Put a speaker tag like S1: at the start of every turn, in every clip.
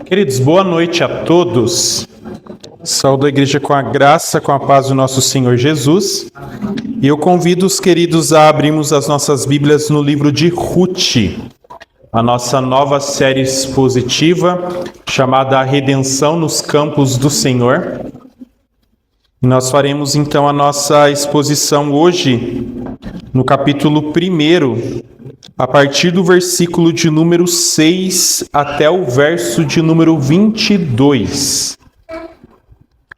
S1: Queridos, boa noite a todos. Saúdo a igreja com a graça, com a paz do nosso Senhor Jesus. E eu convido os queridos a abrirmos as nossas Bíblias no livro de Ruth, a nossa nova série expositiva chamada A Redenção nos Campos do Senhor. E nós faremos então a nossa exposição hoje no capítulo 1, a partir do versículo de número 6 até o verso de número 22.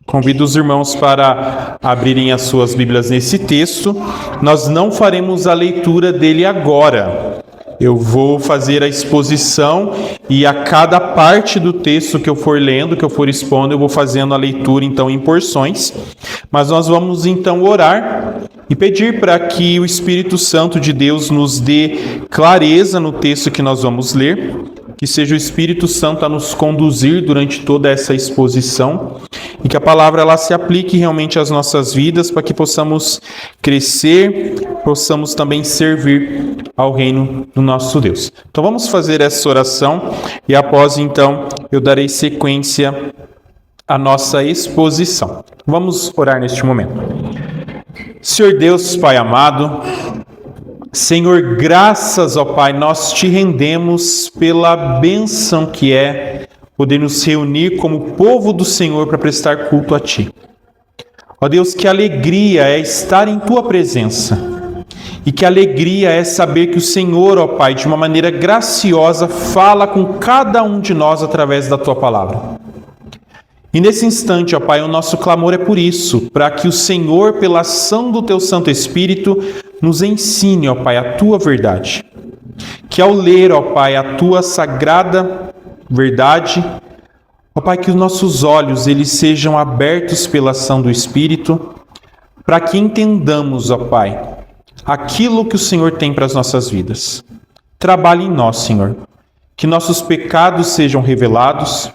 S1: Convido os irmãos para abrirem as suas Bíblias nesse texto. Nós não faremos a leitura dele agora. Eu vou fazer a exposição e a cada parte do texto que eu for lendo, que eu for expondo, eu vou fazendo a leitura então em porções. Mas nós vamos então orar e pedir para que o Espírito Santo de Deus nos dê clareza no texto que nós vamos ler, que seja o Espírito Santo a nos conduzir durante toda essa exposição e que a palavra ela se aplique realmente às nossas vidas para que possamos crescer, possamos também servir ao reino do nosso Deus. Então vamos fazer essa oração e após então eu darei sequência à nossa exposição. Vamos orar neste momento. Senhor Deus, Pai amado, Senhor, graças ao Pai, nós te rendemos pela bênção que é poder nos reunir como povo do Senhor para prestar culto a Ti. Ó Deus, que alegria é estar em Tua presença e que alegria é saber que o Senhor, ó Pai, de uma maneira graciosa, fala com cada um de nós através da Tua palavra. E nesse instante, ó Pai, o nosso clamor é por isso, para que o Senhor, pela ação do Teu Santo Espírito, nos ensine, ó Pai, a Tua verdade. Que ao ler, ó Pai, a Tua sagrada verdade, ó Pai, que os nossos olhos eles sejam abertos pela ação do Espírito, para que entendamos, ó Pai, aquilo que o Senhor tem para as nossas vidas. Trabalhe em nós, Senhor, que nossos pecados sejam revelados,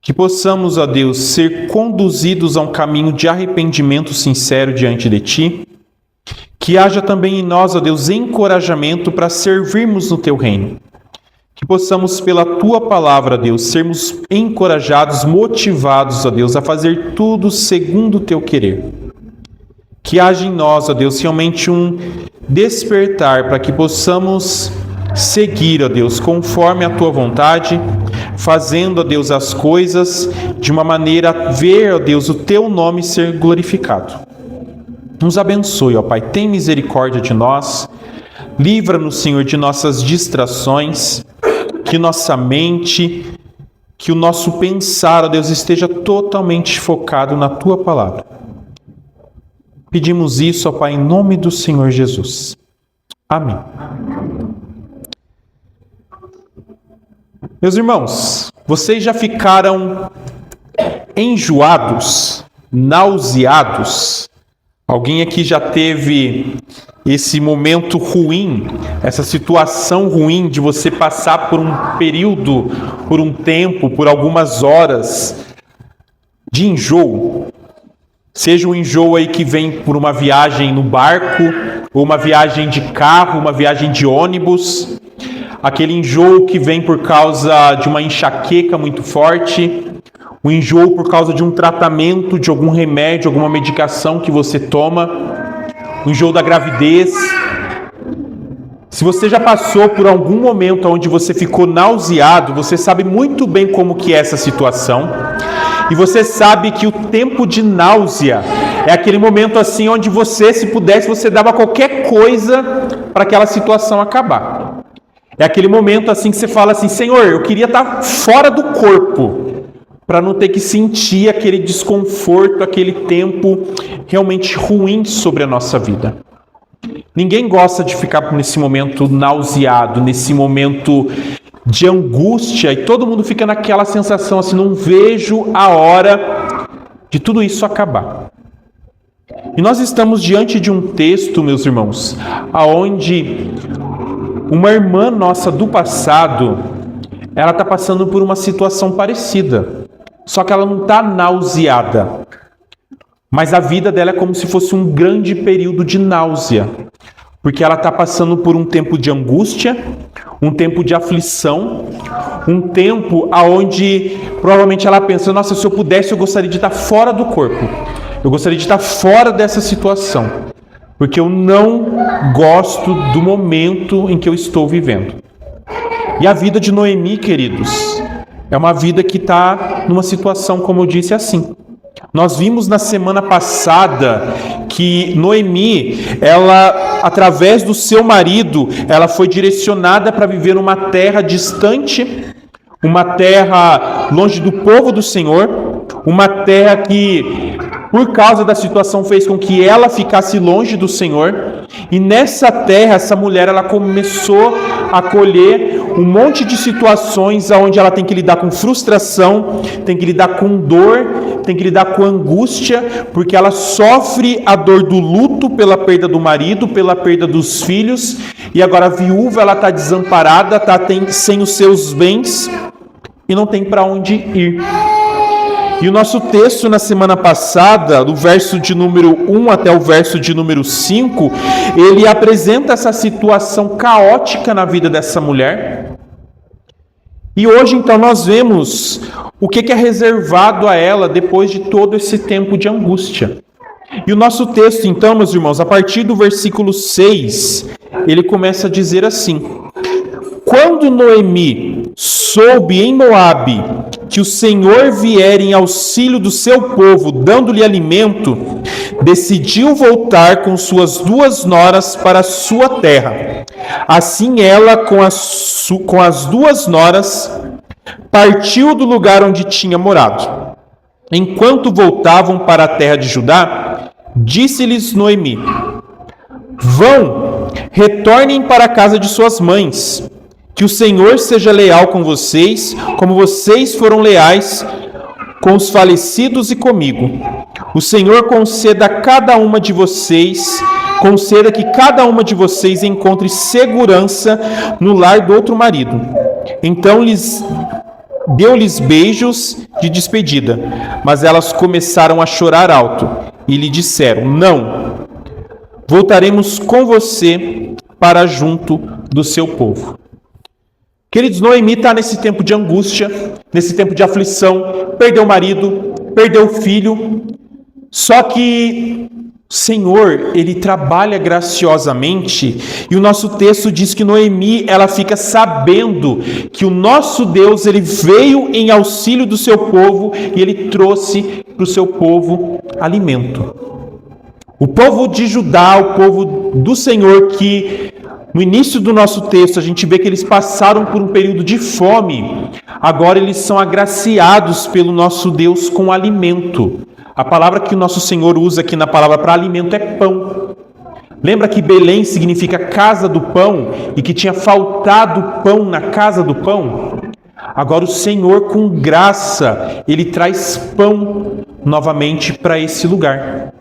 S1: que possamos, ó Deus, ser conduzidos a um caminho de arrependimento sincero diante de Ti, que haja também em nós, ó Deus, encorajamento para servirmos no Teu reino. Que possamos, pela Tua palavra, Deus, sermos encorajados, motivados, ó Deus, a fazer tudo segundo o Teu querer. Que haja em nós, ó Deus, realmente um despertar para que possamos seguir, ó Deus, conforme a Tua vontade, fazendo, ó Deus, as coisas de uma maneira a ver, ó Deus, o Teu nome ser glorificado. Nos abençoe, ó Pai, tem misericórdia de nós, livra-nos, Senhor, de nossas distrações, que nossa mente, que o nosso pensar, ó Deus, esteja totalmente focado na Tua palavra. Pedimos isso, ó Pai, em nome do Senhor Jesus. Amém. Meus irmãos, vocês já ficaram enjoados, nauseados? Alguém aqui já teve esse momento ruim, essa situação ruim de você passar por um período, por um tempo, por algumas horas de enjoo? Seja um enjoo aí que vem por uma viagem no barco, ou uma viagem de carro, uma viagem de ônibus, aquele enjoo que vem por causa de uma enxaqueca muito forte, o enjoo por causa de um tratamento, de algum remédio, alguma medicação que você toma, o enjoo da gravidez. Se você já passou por algum momento onde você ficou nauseado, você sabe muito bem como que é essa situação. E você sabe que o tempo de náusea é aquele momento assim onde você, se pudesse, você dava qualquer coisa para aquela situação acabar. É aquele momento assim que você fala assim, Senhor, eu queria estar fora do corpo, para não ter que sentir aquele desconforto, aquele tempo realmente ruim sobre a nossa vida. Ninguém gosta de ficar nesse momento nauseado, nesse momento de angústia, e todo mundo fica naquela sensação assim, não vejo a hora de tudo isso acabar. E nós estamos diante de um texto, meus irmãos, aonde uma irmã nossa do passado, ela está passando por uma situação parecida. Só que ela não está nauseada. Mas a vida dela é como se fosse um grande período de náusea. porque ela está passando por um tempo de angústia, um tempo de aflição, um tempo onde provavelmente ela pensa, nossa, se eu pudesse eu gostaria de estar fora do corpo, eu gostaria de estar fora dessa situação, porque eu não gosto do momento em que eu estou vivendo. E a vida de Noemi, queridos, é uma vida que está numa situação, como eu disse, assim. Nós vimos na semana passada que Noemi, ela, através do seu marido, ela foi direcionada para viver numa terra distante, uma terra longe do povo do Senhor, uma terra que, por causa da situação, fez com que ela ficasse longe do Senhor. E nessa terra, essa mulher, ela começou a colher um monte de situações onde ela tem que lidar com frustração, tem que lidar com dor, tem que lidar com angústia, porque ela sofre a dor do luto pela perda do marido, pela perda dos filhos, e agora a viúva, ela está desamparada, está sem os seus bens e não tem para onde ir. E o nosso texto na semana passada, do verso de número 1 até o verso de número 5, ele apresenta essa situação caótica na vida dessa mulher. E hoje, então, nós vemos o que é reservado a ela depois de todo esse tempo de angústia. E o nosso texto, então, meus irmãos, a partir do versículo 6, ele começa a dizer assim: quando Noemi soube em Moabe que o Senhor viera em auxílio do seu povo, dando-lhe alimento, decidiu voltar com suas 2 noras para a sua terra. Assim ela, com as 2 noras, partiu do lugar onde tinha morado. Enquanto voltavam para a terra de Judá, disse-lhes Noemi: vão, retornem para a casa de suas mães. Que o Senhor seja leal com vocês, como vocês foram leais com os falecidos e comigo. O Senhor conceda que cada uma de vocês encontre segurança no lar do outro marido. Então deu-lhes beijos de despedida, mas elas começaram a chorar alto e lhe disseram: não, voltaremos com você para junto do seu povo. Queridos, Noemi está nesse tempo de angústia, nesse tempo de aflição, perdeu o marido, perdeu o filho, só que o Senhor, Ele trabalha graciosamente, e o nosso texto diz que Noemi, ela fica sabendo que o nosso Deus, Ele veio em auxílio do seu povo, e Ele trouxe para o seu povo alimento. O povo de Judá, o povo do Senhor, que no início do nosso texto, a gente vê que eles passaram por um período de fome. Agora eles são agraciados pelo nosso Deus com alimento. A palavra que o nosso Senhor usa aqui na palavra para alimento é pão. Lembra que Belém significa casa do pão e que tinha faltado pão na casa do pão? Agora o Senhor, com graça, Ele traz pão novamente para esse lugar.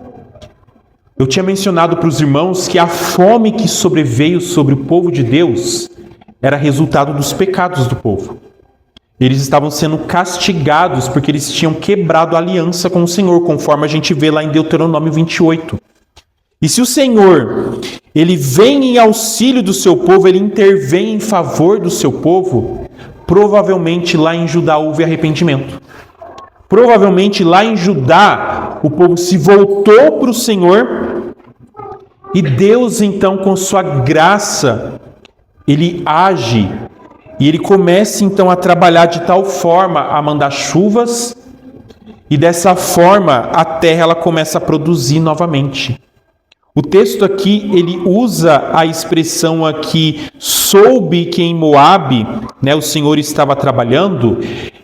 S1: Eu tinha mencionado para os irmãos que a fome que sobreveio sobre o povo de Deus era resultado dos pecados do povo. Eles estavam sendo castigados porque eles tinham quebrado a aliança com o Senhor, conforme a gente vê lá em Deuteronômio 28. E se o Senhor, Ele vem em auxílio do seu povo, Ele intervém em favor do seu povo, provavelmente lá em Judá houve arrependimento. Provavelmente lá em Judá, o povo se voltou para o Senhor e Deus, então, com sua graça, Ele age e Ele começa, então, a trabalhar de tal forma a mandar chuvas e dessa forma a terra ela começa a produzir novamente. O texto aqui, ele usa a expressão aqui, soube que em Moabe, o Senhor estava trabalhando,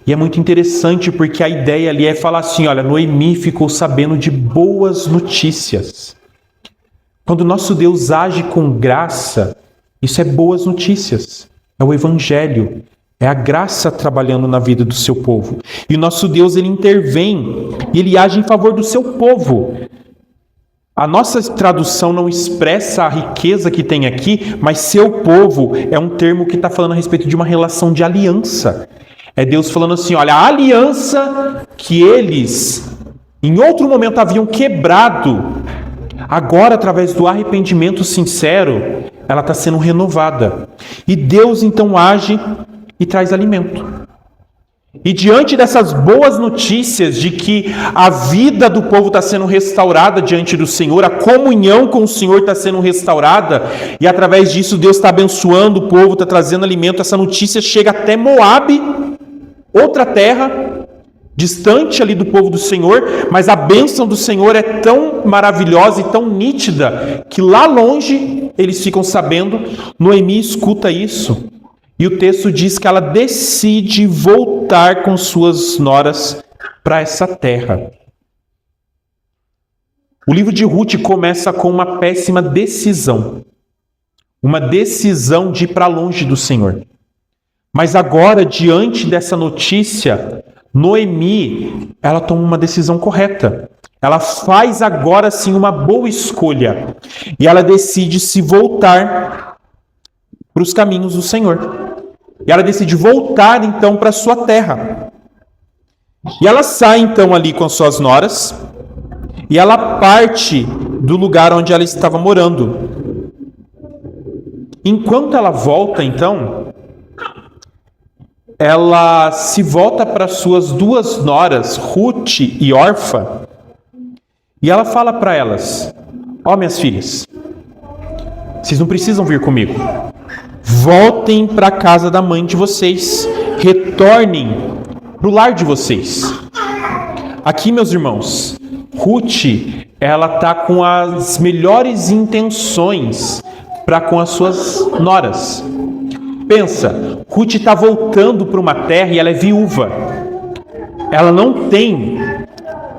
S1: e é muito interessante porque a ideia ali é falar assim, olha, Noemi ficou sabendo de boas notícias. Quando o nosso Deus age com graça, isso é boas notícias, é o Evangelho, é a graça trabalhando na vida do seu povo. E o nosso Deus, ele intervém, e ele age em favor do seu povo. A nossa tradução não expressa a riqueza que tem aqui, mas seu povo é um termo que está falando a respeito de uma relação de aliança. É Deus falando assim, olha, a aliança que eles, em outro momento, haviam quebrado, Agora, através do arrependimento sincero, ela está sendo renovada. E Deus então age e traz alimento. E diante dessas boas notícias de que a vida do povo está sendo restaurada diante do Senhor, a comunhão com o Senhor está sendo restaurada, e através disso Deus está abençoando o povo, está trazendo alimento, essa notícia chega até Moabe, outra terra, distante ali do povo do Senhor, mas a bênção do Senhor é tão maravilhosa e tão nítida, que lá longe eles ficam sabendo. Noemi escuta isso. E o texto diz que ela decide voltar com suas noras para essa terra. O livro de Ruth começa com uma péssima decisão. Uma decisão de ir para longe do Senhor. Mas agora, diante dessa notícia, Noemi, ela toma uma decisão correta. Ela faz agora sim uma boa escolha. E ela decide se voltar para os caminhos do Senhor. E ela decide voltar então para sua terra. E ela sai então ali com as suas noras. E ela parte do lugar onde ela estava morando. Enquanto ela volta então, ela se volta para suas duas noras, Ruth e Orfa. E ela fala para elas: ó, minhas filhas, vocês não precisam vir comigo. Voltem para a casa da mãe de vocês. Retornem para o lar de vocês. Aqui, meus irmãos, Ruth, ela está com as melhores intenções para com as suas noras. Pensa, Ruth está voltando para uma terra e ela é viúva. Ela não tem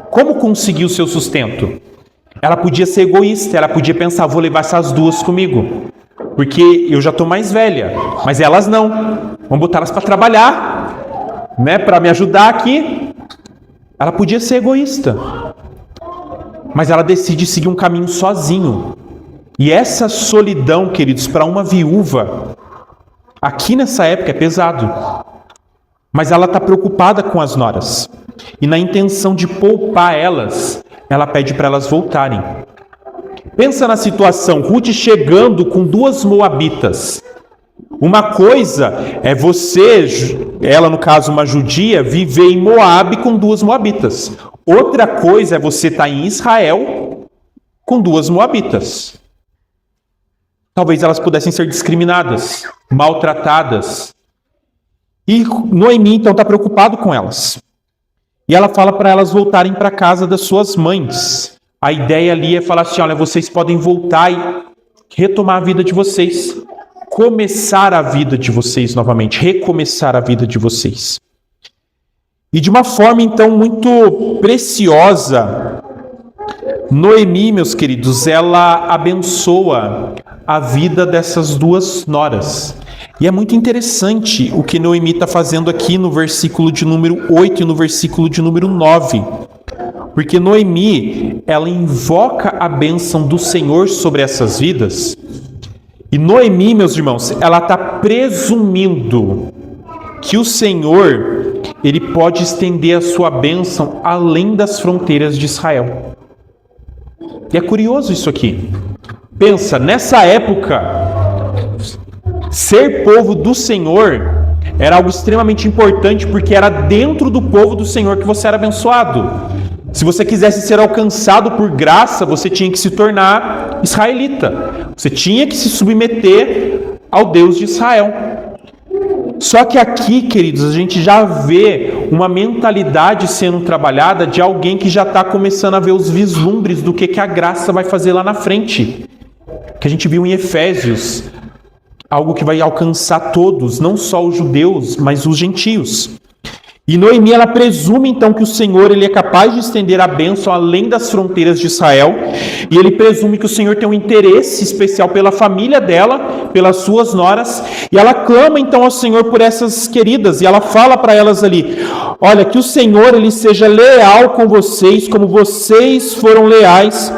S1: como conseguir o seu sustento. Ela podia ser egoísta, ela podia pensar: vou levar essas duas comigo, porque eu já estou mais velha, mas elas não. Vamos botar elas para trabalhar, né, para me ajudar aqui. Ela podia ser egoísta, mas ela decide seguir um caminho sozinho. E essa solidão, queridos, para uma viúva, aqui nessa época é pesado. Mas ela está preocupada com as noras. E na intenção de poupar elas, ela pede para elas voltarem. Pensa na situação, Ruth chegando com duas moabitas. Uma coisa é você, ela no caso uma judia, viver em Moabe com duas moabitas. Outra coisa é você estar em Israel com duas moabitas. Talvez elas pudessem ser discriminadas, maltratadas. E Noemi então está preocupado com elas. E ela fala para elas voltarem para a casa das suas mães. A ideia ali é falar assim: olha, vocês podem voltar e retomar a vida de vocês. Começar a vida de vocês novamente. Recomeçar a vida de vocês. E de uma forma então muito preciosa, Noemi, meus queridos, ela abençoa a vida dessas duas noras. E é muito interessante o que Noemi está fazendo aqui no versículo de número 8 e no versículo de número 9. Porque Noemi, ela invoca a bênção do Senhor sobre essas vidas. E Noemi, meus irmãos, ela está presumindo que o Senhor, ele pode estender a sua bênção além das fronteiras de Israel. E é curioso isso aqui. Pensa, nessa época, ser povo do Senhor era algo extremamente importante, porque era dentro do povo do Senhor que você era abençoado. Se você quisesse ser alcançado por graça, você tinha que se tornar israelita. Você tinha que se submeter ao Deus de Israel. Só que aqui, queridos, a gente já vê uma mentalidade sendo trabalhada de alguém que já está começando a ver os vislumbres do que a graça vai fazer lá na frente. Que a gente viu em Efésios, algo que vai alcançar todos, não só os judeus, mas os gentios. E Noemi, ela presume então que o Senhor, ele é capaz de estender a bênção além das fronteiras de Israel, e ele presume que o Senhor tem um interesse especial pela família dela, pelas suas noras, e ela clama então ao Senhor por essas queridas, e ela fala para elas ali: olha, que o Senhor, ele seja leal com vocês, como vocês foram leais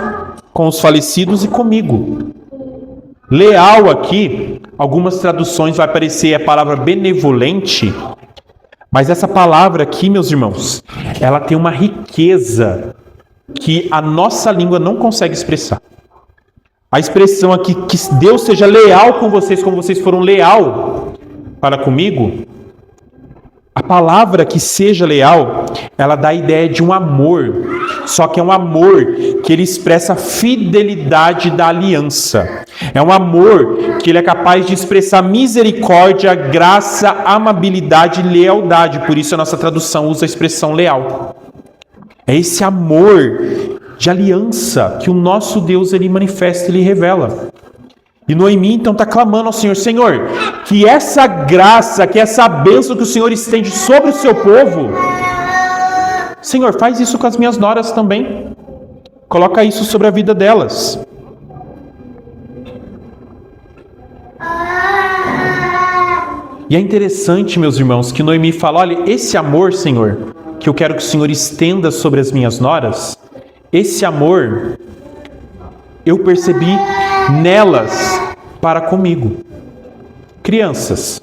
S1: com os falecidos e comigo. Leal aqui, algumas traduções vai aparecer a palavra benevolente, mas essa palavra aqui, meus irmãos, ela tem uma riqueza que a nossa língua não consegue expressar. A expressão aqui, que Deus seja leal com vocês como vocês foram leal para comigo. A palavra que seja leal, ela dá a ideia de um amor. Só que é um amor que ele expressa a fidelidade da aliança. É um amor que ele é capaz de expressar misericórdia, graça, amabilidade e lealdade. Por isso a nossa tradução usa a expressão leal. É esse amor de aliança que o nosso Deus ele manifesta, ele revela. E Noemi então está clamando ao Senhor: Senhor, que essa graça, que essa bênção que o Senhor estende sobre o seu povo, Senhor, faz isso com as minhas noras também. Coloca isso sobre a vida delas. E é interessante, meus irmãos, que Noemi fala: olha, esse amor, Senhor, que eu quero que o Senhor estenda sobre as minhas noras, esse amor eu percebi nelas para comigo. Crianças,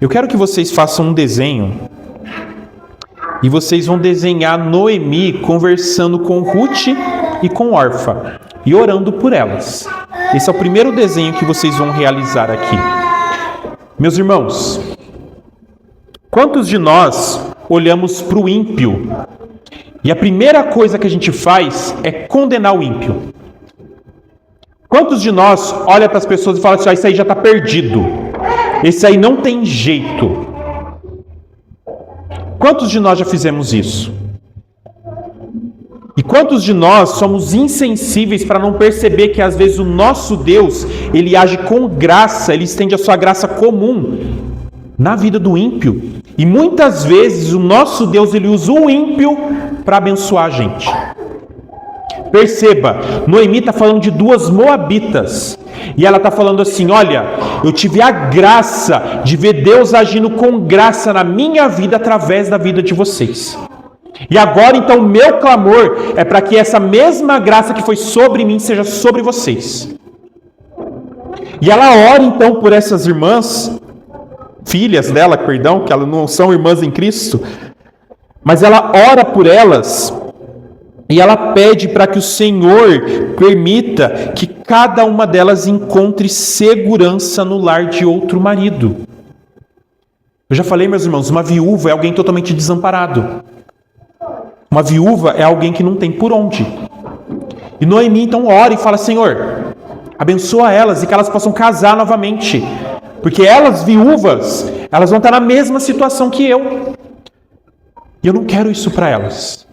S1: eu quero que vocês façam um desenho e vocês vão desenhar Noemi conversando com Ruth e com Orfa e orando por elas. Esse é o primeiro desenho que vocês vão realizar aqui. Meus irmãos, quantos de nós olhamos para o ímpio e a primeira coisa que a gente faz é condenar o ímpio? Quantos de nós olha para as pessoas e fala assim: isso aí já está perdido, esse aí não tem jeito? Quantos de nós já fizemos isso? E quantos de nós somos insensíveis para não perceber que às vezes o nosso Deus, ele age com graça, ele estende a sua graça comum na vida do ímpio? E muitas vezes o nosso Deus, ele usa o ímpio para abençoar a gente. Perceba, Noemi está falando de duas moabitas. E ela está falando assim: olha, eu tive a graça de ver Deus agindo com graça na minha vida através da vida de vocês. E agora então o meu clamor é para que essa mesma graça que foi sobre mim seja sobre vocês. E ela ora então por essas irmãs, filhas dela, perdão, que elas não são irmãs em Cristo, mas ela ora por elas. E ela pede para que o Senhor permita que cada uma delas encontre segurança no lar de outro marido. Eu já falei, meus irmãos, uma viúva é alguém totalmente desamparado. Uma viúva é alguém que não tem por onde. E Noemi então ora e fala: Senhor, abençoa elas e que elas possam casar novamente. Porque elas, viúvas, elas vão estar na mesma situação que eu. E eu não quero isso para elas.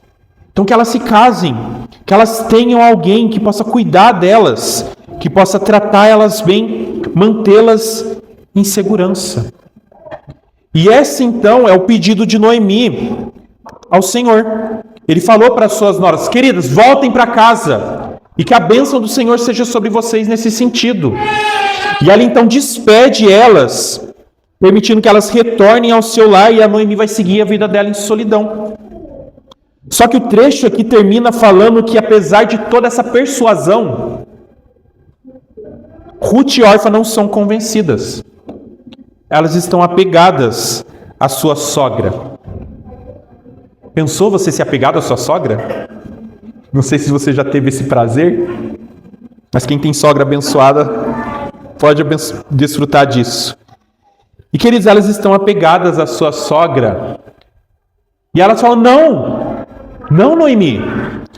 S1: Então que elas se casem, que elas tenham alguém que possa cuidar delas, que possa tratar elas bem, mantê-las em segurança. E esse então é o pedido de Noemi ao Senhor. Ele falou para as suas noras: queridas, voltem para casa e que a bênção do Senhor seja sobre vocês nesse sentido. E ela então despede elas, permitindo que elas retornem ao seu lar, e a Noemi vai seguir a vida dela em solidão. Só que o trecho aqui termina falando que, apesar de toda essa persuasão, Ruth e Orfa não são convencidas. Elas estão apegadas à sua sogra. Pensou você ser apegado à sua sogra? Não sei se você já teve esse prazer, mas quem tem sogra abençoada pode desfrutar disso. E queridos, elas estão apegadas à sua sogra. E elas falam: não, Noemi,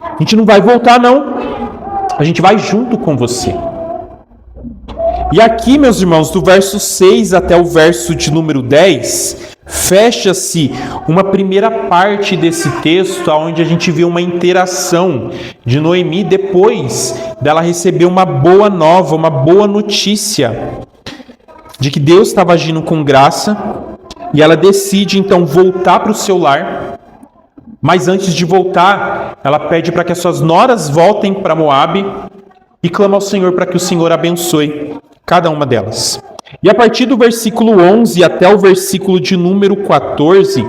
S1: a gente não vai voltar não, a gente vai junto com você. E aqui, meus irmãos, do verso 6 até o verso de número 10, fecha-se uma primeira parte desse texto, onde a gente vê uma interação de Noemi depois dela receber uma boa nova, uma boa notícia de que Deus estava agindo com graça, e ela decide então voltar para o seu lar. Mas antes de voltar, ela pede para que as suas noras voltem para Moabe e clama ao Senhor para que o Senhor abençoe cada uma delas. E a partir do versículo 11 até o versículo de número 14,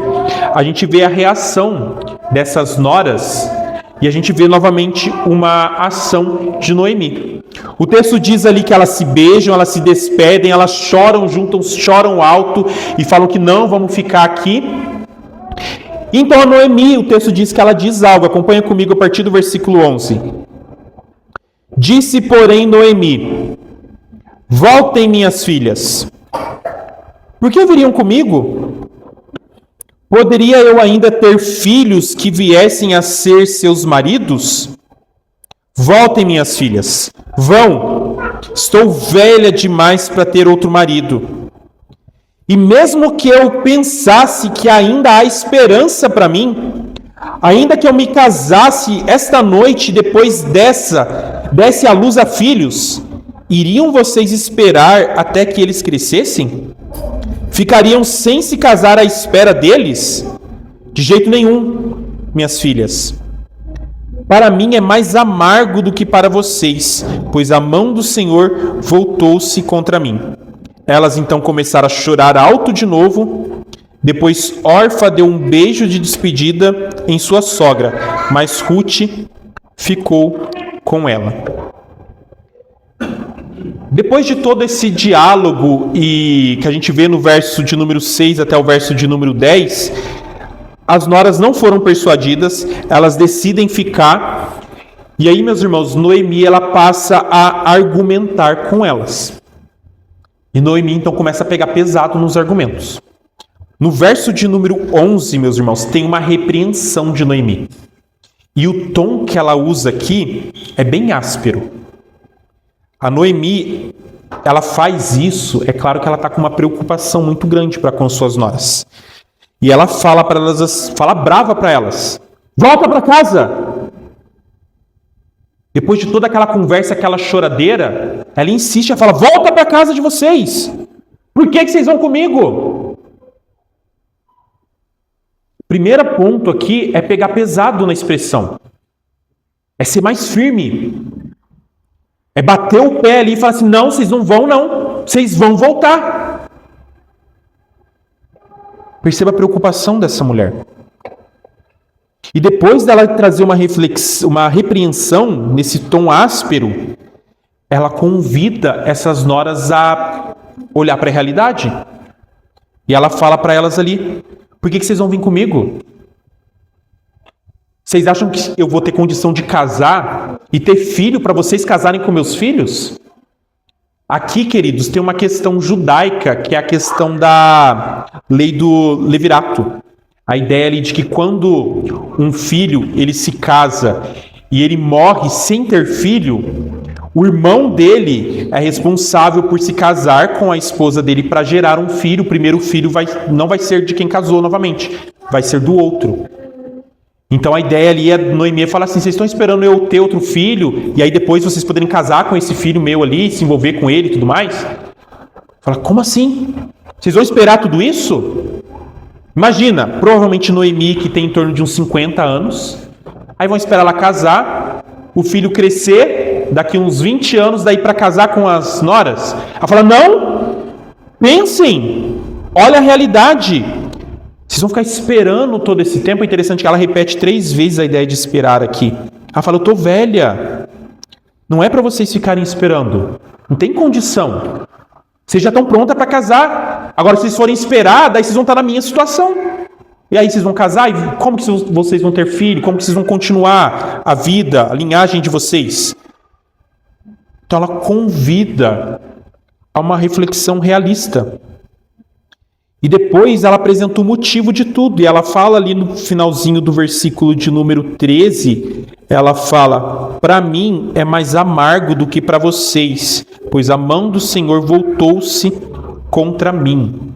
S1: a gente vê a reação dessas noras e a gente vê novamente uma ação de Noemi. O texto diz ali que elas se beijam, elas se despedem, elas choram juntas, choram alto e falam que não, vamos ficar aqui. Então a Noemi, o texto diz que ela diz algo. Acompanha comigo a partir do versículo 11. Disse, porém, Noemi: voltem, minhas filhas. Por que viriam comigo? Poderia eu ainda ter filhos que viessem a ser seus maridos? Voltem, minhas filhas. Vão. Estou velha demais para ter outro marido. E mesmo que eu pensasse que ainda há esperança para mim, ainda que eu me casasse esta noite, depois desse à luz a filhos, iriam vocês esperar até que eles crescessem? Ficariam sem se casar à espera deles? De jeito nenhum, minhas filhas. Para mim é mais amargo do que para vocês, pois a mão do Senhor voltou-se contra mim. Elas então começaram a chorar alto de novo. Depois Orfa deu um beijo de despedida em sua sogra, mas Ruth ficou com ela. Depois de todo esse diálogo e que a gente vê no verso de número 6 até o verso de número 10, as noras não foram persuadidas, elas decidem ficar. E aí, meus irmãos, Noemi ela passa a argumentar com elas. E Noemi então começa a pegar pesado nos argumentos. No verso de número 11, meus irmãos, tem uma repreensão de Noemi. E o tom que ela usa aqui é bem áspero. A Noemi, ela faz isso, é claro que ela está com uma preocupação muito grande para com suas noras. E ela fala para elas, fala brava para elas: volta para casa! Depois de toda aquela conversa, aquela choradeira, ela insiste, ela fala: volta para casa de vocês! Por que vocês vão comigo? Primeiro ponto aqui é pegar pesado na expressão. É ser mais firme. É bater o pé ali e falar assim: não, vocês não vão não. Vocês vão voltar. Perceba a preocupação dessa mulher. E depois dela trazer uma repreensão nesse tom áspero, ela convida essas noras a olhar para a realidade. E ela fala para elas ali: por que vocês vão vir comigo? Vocês acham que eu vou ter condição de casar e ter filho para vocês casarem com meus filhos? Aqui, queridos, tem uma questão judaica, que é a questão da lei do levirato. A ideia ali de que quando um filho ele se casa e ele morre sem ter filho, o irmão dele é responsável por se casar com a esposa dele para gerar um filho. O primeiro filho não vai ser de quem casou novamente, vai ser do outro. Então a ideia ali é Noemi falar assim: vocês estão esperando eu ter outro filho e aí depois vocês poderem casar com esse filho meu ali, se envolver com ele e tudo mais? Fala: como assim? Vocês vão esperar tudo isso? Imagina, provavelmente Noemi, que tem em torno de uns 50 anos, aí vão esperar ela casar, o filho crescer, daqui uns 20 anos, daí para casar com as noras. Ela fala: não, pensem, olha a realidade. Vocês vão ficar esperando todo esse tempo. É interessante que ela repete 3 vezes a ideia de esperar aqui. Ela fala: eu estou velha. Não é para vocês ficarem esperando. Não tem condição. Vocês já estão prontas para casar. Agora, se vocês forem esperar, daí vocês vão estar na minha situação. E aí vocês vão casar? E como que vocês vão ter filho? Como que vocês vão continuar a vida, a linhagem de vocês? Então ela convida a uma reflexão realista. E depois ela apresenta o motivo de tudo. E ela fala ali no finalzinho do versículo de número 13, ela fala: para mim é mais amargo do que para vocês, pois a mão do Senhor voltou-se contra mim.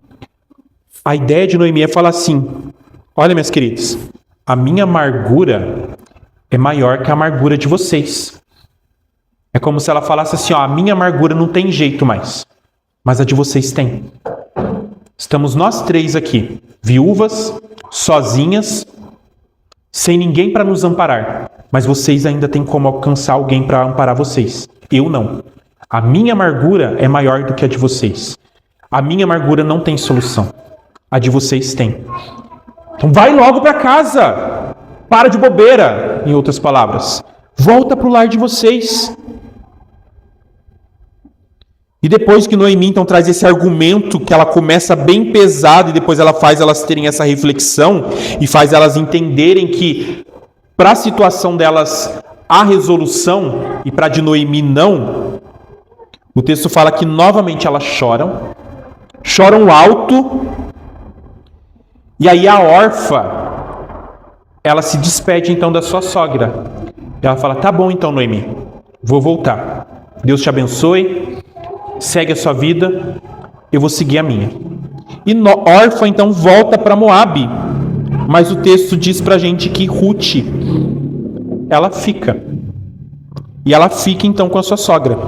S1: A ideia de Noemi é falar assim: olha, minhas queridas, a minha amargura é maior que a amargura de vocês. É como se ela falasse assim: ó, a minha amargura não tem jeito mais, mas a de vocês tem. Estamos nós 3 aqui, viúvas, sozinhas, sem ninguém para nos amparar. Mas vocês ainda têm como alcançar alguém para amparar vocês. Eu não. A minha amargura é maior do que a de vocês. A minha amargura não tem solução. A de vocês tem. Então vai logo para casa. Para de bobeira, em outras palavras. Volta para o lar de vocês. E depois que Noemi então traz esse argumento, que ela começa bem pesado e depois ela faz elas terem essa reflexão e faz elas entenderem que para a situação delas há resolução e para de Noemi não, o texto fala que novamente elas choram alto, e aí a órfã, ela se despede então da sua sogra. Ela fala: tá bom então, Noemi, vou voltar. Deus te abençoe, segue a sua vida, eu vou seguir a minha. E órfã então volta para Moabe, mas o texto diz pra gente que Ruth, ela fica. E ela fica então com a sua sogra.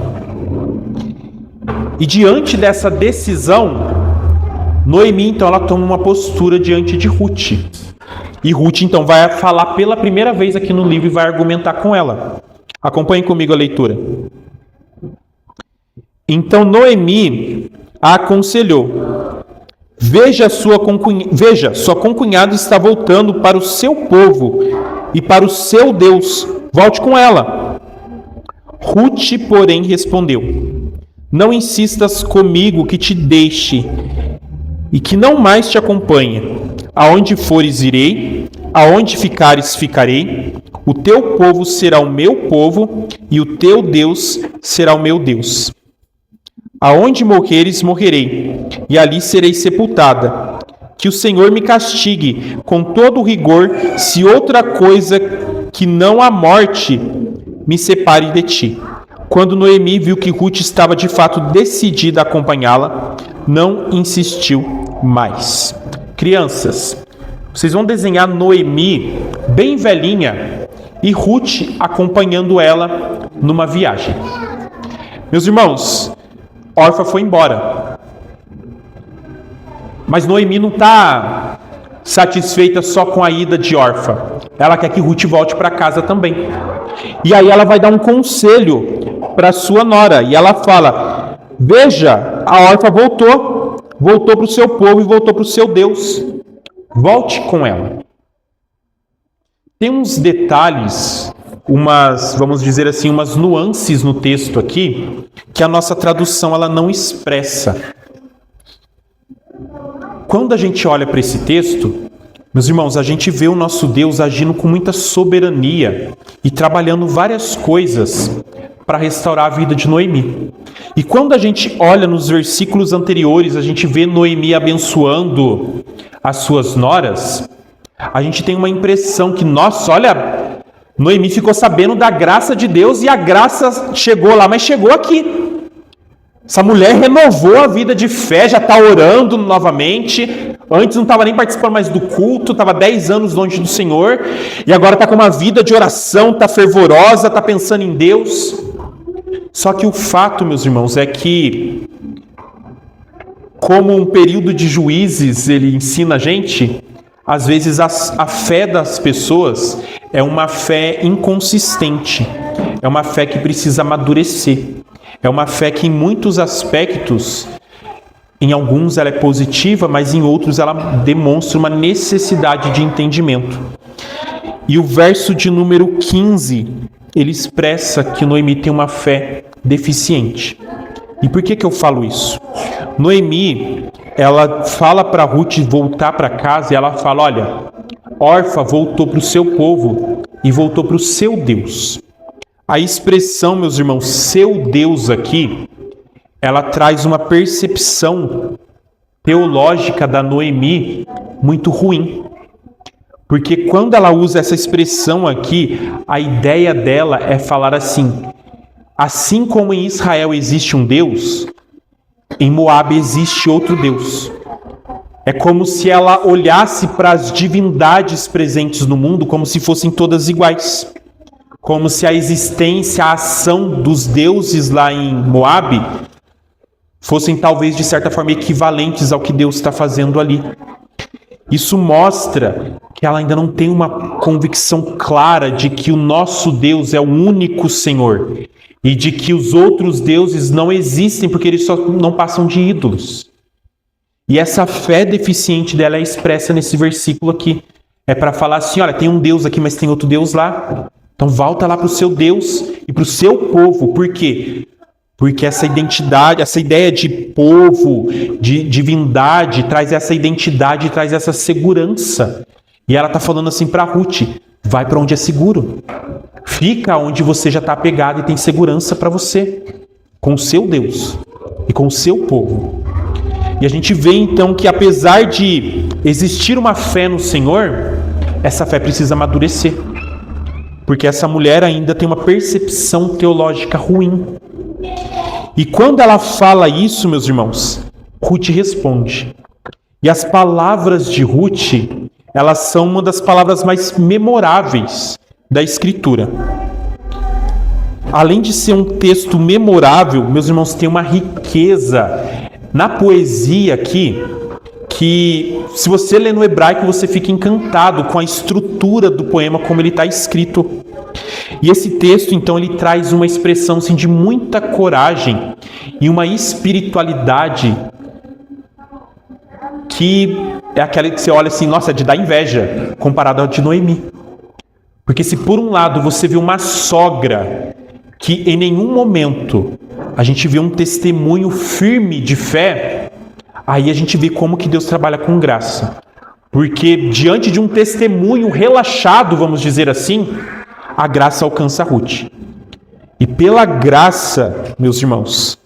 S1: E diante dessa decisão, Noemi então ela toma uma postura diante de Ruth. E Ruth então vai falar pela primeira vez aqui no livro e vai argumentar com ela. Acompanhe comigo a leitura. Então Noemi a aconselhou: Veja, sua concunhada está voltando para o seu povo e para o seu Deus. Volte com ela. Ruth, porém, respondeu: Não insistas comigo que te deixe e que não mais te acompanhe. Aonde fores, irei, aonde ficares, ficarei. O teu povo será o meu povo e o teu Deus será o meu Deus. Aonde morreres, morrerei, e ali serei sepultada. Que o Senhor me castigue com todo o rigor, se outra coisa que não a morte me separe de ti. Quando Noemi viu que Ruth estava de fato decidida a acompanhá-la, não insistiu mais. Crianças, vocês vão desenhar Noemi bem velhinha e Ruth acompanhando ela numa viagem. Meus irmãos, Orfa foi embora. Mas Noemi não está satisfeita só com a ida de Orfa. Ela quer que Ruth volte para casa também. E aí ela vai dar um conselho para sua nora. E ela fala: Veja, a Orfa voltou para o seu povo e voltou para o seu Deus. Volte com ela. Tem uns detalhes, vamos dizer assim, umas nuances no texto aqui, que a nossa tradução ela não expressa. Quando a gente olha para esse texto, meus irmãos, a gente vê o nosso Deus agindo com muita soberania e trabalhando várias coisas para restaurar a vida de Noemi. E quando a gente olha nos versículos anteriores, a gente vê Noemi abençoando as suas noras, a gente tem uma impressão que, nossa, olha, Noemi ficou sabendo da graça de Deus e a graça chegou lá, mas chegou aqui. Essa mulher renovou a vida de fé, já está orando novamente. Antes não estava nem participando mais do culto, estava 10 anos longe do Senhor. E agora está com uma vida de oração, está fervorosa, está pensando em Deus. Só que o fato, meus irmãos, é que, como um período de Juízes ele ensina a gente, às vezes a fé das pessoas é uma fé inconsistente. É uma fé que precisa amadurecer. É uma fé que em muitos aspectos, em alguns ela é positiva, mas em outros ela demonstra uma necessidade de entendimento. E o verso de número 15, ele expressa que Noemi tem uma fé deficiente. E por que eu falo isso? Noemi, ela fala para Ruth voltar para casa e ela fala: olha, Orfa voltou para o seu povo e voltou para o seu Deus. A expressão, meus irmãos, seu Deus aqui, ela traz uma percepção teológica da Noemi muito ruim. Porque quando ela usa essa expressão aqui, a ideia dela é falar assim como em Israel existe um Deus, em Moabe existe outro Deus. É como se ela olhasse para as divindades presentes no mundo como se fossem todas iguais. Como se a existência, a ação dos deuses lá em Moabe fossem talvez de certa forma equivalentes ao que Deus está fazendo ali. Isso mostra que ela ainda não tem uma convicção clara de que o nosso Deus é o único Senhor e de que os outros deuses não existem porque eles só não passam de ídolos. E essa fé deficiente dela é expressa nesse versículo aqui. É para falar assim: olha, tem um Deus aqui, mas tem outro Deus lá. Então volta lá para o seu Deus e para o seu povo. Por quê? Porque essa identidade, essa ideia de povo, de divindade, traz essa identidade, traz essa segurança. E ela está falando assim para Ruth: Vai para onde é seguro. Fica onde você já está apegado e tem segurança para você, com o seu Deus e com o seu povo. E a gente vê então que apesar de existir uma fé no Senhor, essa fé precisa amadurecer. Porque essa mulher ainda tem uma percepção teológica ruim. E quando ela fala isso, meus irmãos, Ruth responde. E as palavras de Ruth, elas são uma das palavras mais memoráveis da Escritura. Além de ser um texto memorável, meus irmãos, tem uma riqueza na poesia aqui, que se você lê no hebraico, você fica encantado com a estrutura do poema, como ele está escrito. E esse texto, então, ele traz uma expressão assim, de muita coragem e uma espiritualidade que é aquela que você olha assim, nossa, é de dar inveja, comparado ao de Noemi. Porque se por um lado você vê uma sogra que em nenhum momento a gente vê um testemunho firme de fé, aí a gente vê como que Deus trabalha com graça. Porque diante de um testemunho relaxado, vamos dizer assim, a graça alcança Ruth. E pela graça, meus irmãos,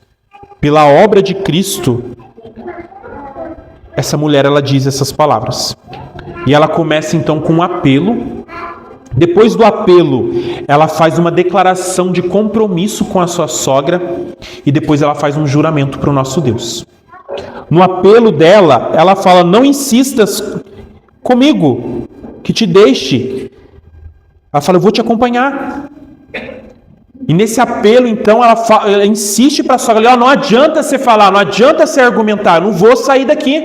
S1: pela obra de Cristo, essa mulher, ela diz essas palavras. E ela começa então com um apelo. Depois do apelo, ela faz uma declaração de compromisso com a sua sogra. E depois ela faz um juramento para o nosso Deus. No apelo dela, ela fala, não insistas comigo, que te deixe. Ela fala, eu vou te acompanhar. E nesse apelo, então, ela insiste para a sogra, não adianta você falar, não adianta você argumentar, eu não vou sair daqui.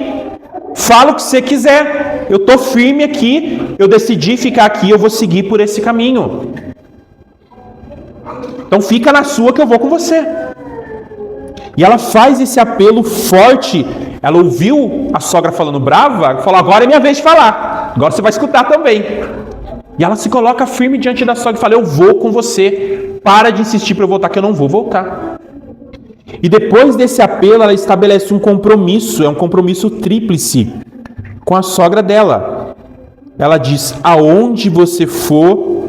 S1: Fala o que você quiser, eu estou firme aqui, eu decidi ficar aqui, eu vou seguir por esse caminho. Então fica na sua que eu vou com você. E ela faz esse apelo forte. Ela ouviu a sogra falando brava, falou, agora é minha vez de falar, agora você vai escutar também. E ela se coloca firme diante da sogra e fala, eu vou com você, para de insistir para eu voltar, que eu não vou voltar. E depois desse apelo, ela estabelece um compromisso, é um compromisso tríplice com a sogra dela. Ela diz, aonde você for,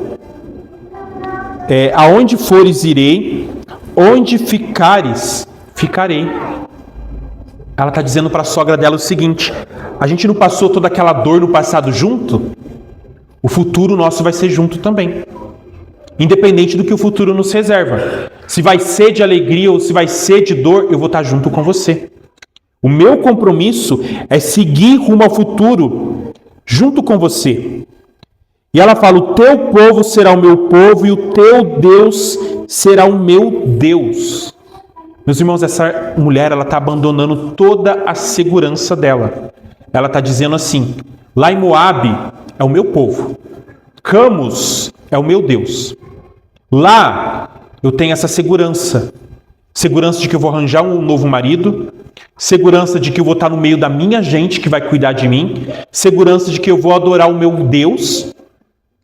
S1: aonde fores irei, onde ficares, ficarei. Ela está dizendo para a sogra dela o seguinte, a gente não passou toda aquela dor no passado junto? O futuro nosso vai ser junto também. Independente do que o futuro nos reserva. Se vai ser de alegria ou se vai ser de dor, eu vou estar junto com você. O meu compromisso é seguir rumo ao futuro junto com você. E ela fala, o teu povo será o meu povo e o teu Deus será o meu Deus. Meus irmãos, essa mulher, ela está abandonando toda a segurança dela. Ela está dizendo assim, lá em Moabe é o meu povo. Camus é o meu Deus. Lá eu tenho essa segurança. Segurança de que eu vou arranjar um novo marido. Segurança de que eu vou estar no meio da minha gente que vai cuidar de mim. Segurança de que eu vou adorar o meu Deus,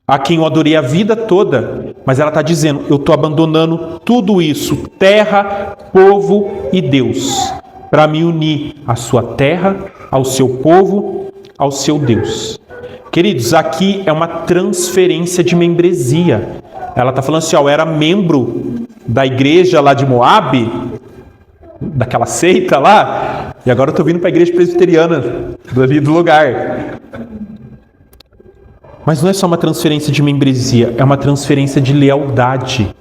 S1: a quem eu adorei a vida toda. Mas ela está dizendo, eu estou abandonando tudo isso, terra, povo e Deus, para me unir à sua terra, ao seu povo, ao seu Deus. Queridos, aqui é uma transferência de membresia. Ela está falando assim, eu era membro da igreja lá de Moabe, daquela seita lá, e agora eu estou vindo para a igreja presbiteriana do lugar. Mas não é só uma transferência de membresia, é uma transferência de lealdade.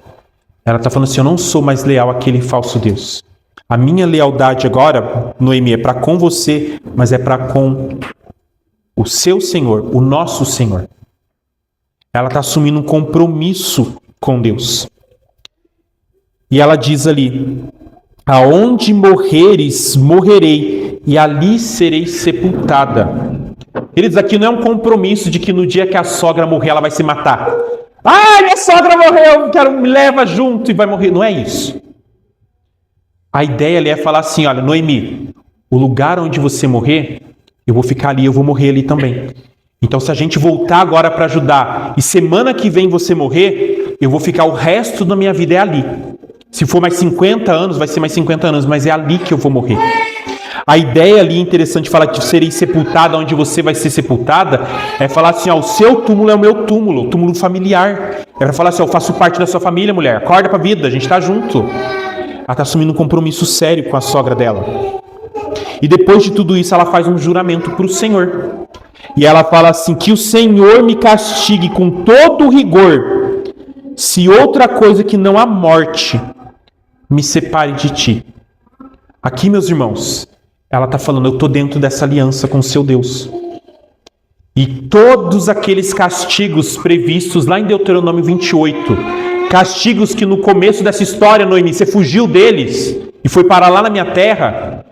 S1: Ela está falando assim, eu não sou mais leal àquele falso Deus. A minha lealdade agora, Noemi, é para com você, mas é para com o seu Senhor, o nosso Senhor. Ela está assumindo um compromisso com Deus. E ela diz ali, aonde morreres, morrerei, e ali serei sepultada. Queridos, aqui não é um compromisso de que no dia que a sogra morrer, ela vai se matar. Ah, minha sogra morreu, me leva junto e vai morrer. Não é isso. A ideia ali é falar assim, olha, Noemi, o lugar onde você morrer, eu vou ficar ali, eu vou morrer ali também. Então, se a gente voltar agora para ajudar e semana que vem você morrer, eu vou ficar o resto da minha vida ali. Se for mais 50 anos, vai ser mais 50 anos, mas é ali que eu vou morrer. A ideia ali interessante de falar que serei sepultada onde você vai ser sepultada é falar assim, ó, o seu túmulo é o meu túmulo, o túmulo familiar. É para falar assim, ó, eu faço parte da sua família, mulher, acorda pra vida, a gente tá junto. Ela está assumindo um compromisso sério com a sogra dela. E depois de tudo isso, ela faz um juramento para o Senhor. E ela fala assim, que o Senhor me castigue com todo rigor, se outra coisa que não a morte me separe de ti. Aqui, meus irmãos, ela está falando, eu estou dentro dessa aliança com o seu Deus. E todos aqueles castigos previstos lá em Deuteronômio 28, castigos que no começo dessa história, Noemi, você fugiu deles e foi parar lá na minha terra,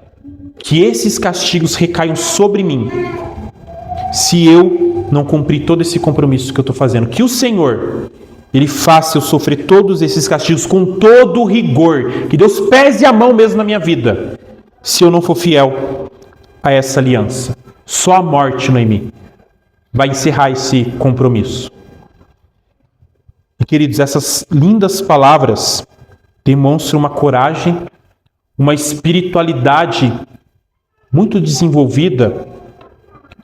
S1: que esses castigos recaiam sobre mim, se eu não cumprir todo esse compromisso que eu estou fazendo. Que o Senhor, Ele faça eu sofrer todos esses castigos com todo rigor, que Deus pese a mão mesmo na minha vida, se eu não for fiel a essa aliança. Só a morte, Noemi, vai encerrar esse compromisso. E, queridos, essas lindas palavras demonstram uma coragem, uma espiritualidade muito desenvolvida,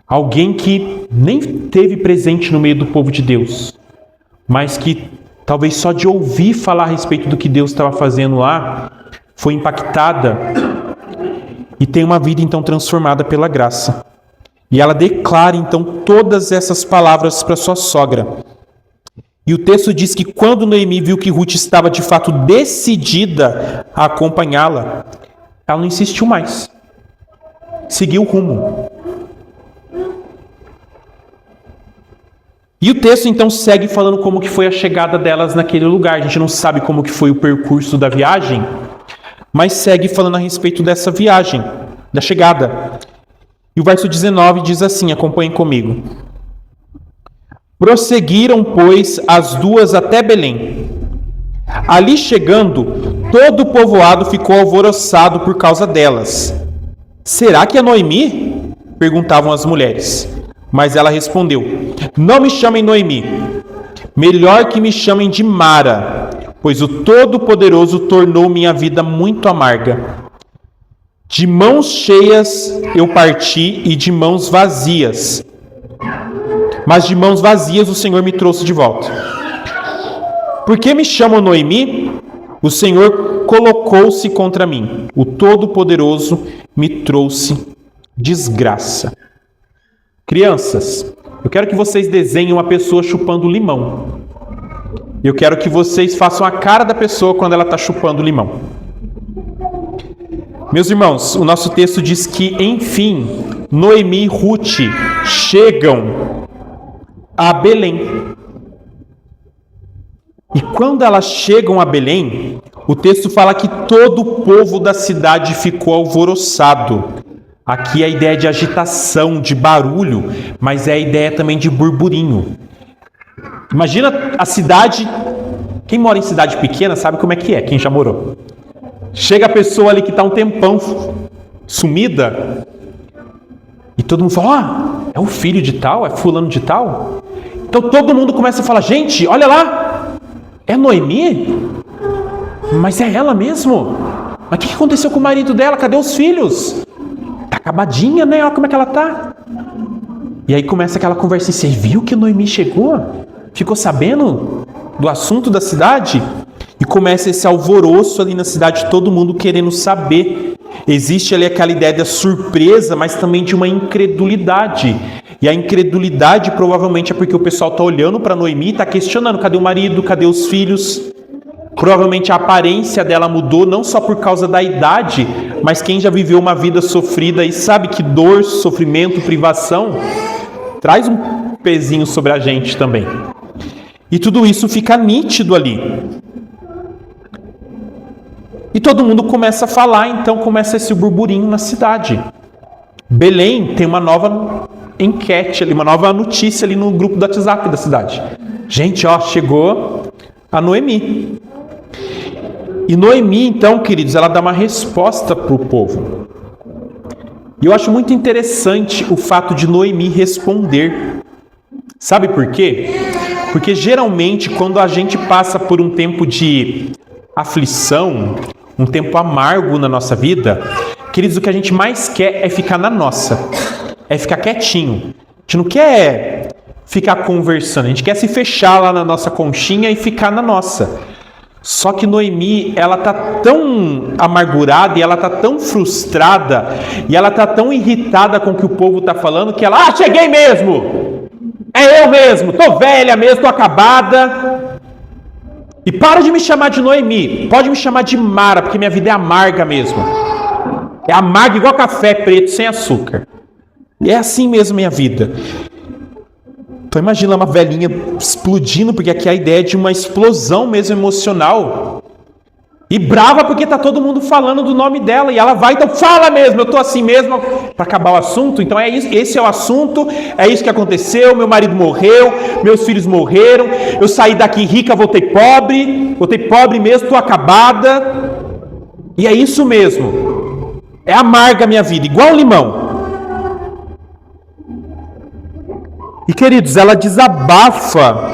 S1: alguém que nem teve presente no meio do povo de Deus, mas que talvez só de ouvir falar a respeito do que Deus estava fazendo lá, foi impactada e tem uma vida então transformada pela graça. E ela declara então todas essas palavras para sua sogra. E o texto diz que quando Noemi viu que Ruth estava de fato decidida a acompanhá-la, ela não insistiu mais. Seguiu o rumo. E o texto então segue falando como que foi a chegada delas naquele lugar. A gente não sabe como que foi o percurso da viagem, mas segue falando a respeito dessa viagem, da chegada. E o verso 19 diz assim, acompanhem comigo. Prosseguiram, pois, as duas até Belém. Ali chegando, todo o povoado ficou alvoroçado por causa delas. Será que é Noemi? Perguntavam as mulheres. Mas ela respondeu, não me chamem Noemi, melhor que me chamem de Mara, pois o Todo-Poderoso tornou minha vida muito amarga. De mãos cheias eu parti e de mãos vazias, mas de mãos vazias o Senhor me trouxe de volta. Por que me chamam Noemi? O Senhor colocou-se contra mim, o Todo-Poderoso me trouxe desgraça. Crianças, eu quero que vocês desenhem uma pessoa chupando limão. Eu quero que vocês façam a cara da pessoa quando ela está chupando limão. Meus irmãos, o nosso texto diz que, enfim, Noemi e Ruth chegam a Belém. E quando elas chegam a Belém, o texto fala que todo o povo da cidade ficou alvoroçado. Aqui é a ideia de agitação, de barulho, mas é a ideia também de burburinho. Imagina a cidade, quem mora em cidade pequena sabe como é, quem já morou. Chega a pessoa ali que está um tempão sumida, e todo mundo fala, é o filho de tal, é fulano de tal. Então todo mundo começa a falar, gente, olha lá, é Noemi? Mas é ela mesmo? Mas o que aconteceu com o marido dela? Cadê os filhos? Tá acabadinha, né? Olha como é que ela tá. E aí começa aquela conversa. Você viu que Noemi chegou? Ficou sabendo do assunto da cidade? E começa esse alvoroço ali na cidade, todo mundo querendo saber. Existe ali aquela ideia da surpresa, mas também de uma incredulidade. E a incredulidade provavelmente é porque o pessoal está olhando para Noemi e está questionando, cadê o marido, cadê os filhos? Provavelmente a aparência dela mudou, não só por causa da idade, mas quem já viveu uma vida sofrida e sabe que dor, sofrimento, privação, traz um pezinho sobre a gente também. E tudo isso fica nítido ali. E todo mundo começa a falar, então começa esse burburinho na cidade. Belém tem uma nova enquete ali, uma nova notícia ali no grupo do WhatsApp da cidade. Gente, ó, chegou a Noemi. E Noemi, então, queridos, ela dá uma resposta para o povo. E eu acho muito interessante o fato de Noemi responder. Sabe por quê? Porque geralmente quando a gente passa por um tempo de aflição, um tempo amargo na nossa vida, Queridos, o que a gente mais quer é ficar na nossa, é ficar quietinho. A gente não quer ficar conversando, a gente quer se fechar lá na nossa conchinha e ficar na nossa. Só que Noemi, ela tá tão amargurada e ela tá tão frustrada e ela tá tão irritada com o que o povo tá falando que ela, cheguei mesmo! É eu mesmo, tô velha mesmo, tô acabada. E para de me chamar de Noemi, pode me chamar de Mara, porque minha vida é amarga mesmo. É amarga igual café preto, sem açúcar. E é assim mesmo minha vida. Então imagina uma velhinha explodindo, porque aqui é a ideia de uma explosão mesmo emocional. E brava porque está todo mundo falando do nome dela. E ela vai, então fala mesmo, eu estou assim mesmo, para acabar o assunto. Então é isso, esse é o assunto, é isso que aconteceu, meu marido morreu, meus filhos morreram, eu saí daqui rica, voltei pobre mesmo, estou acabada. E é isso mesmo. É amarga a minha vida, igual limão. E queridos, ela desabafa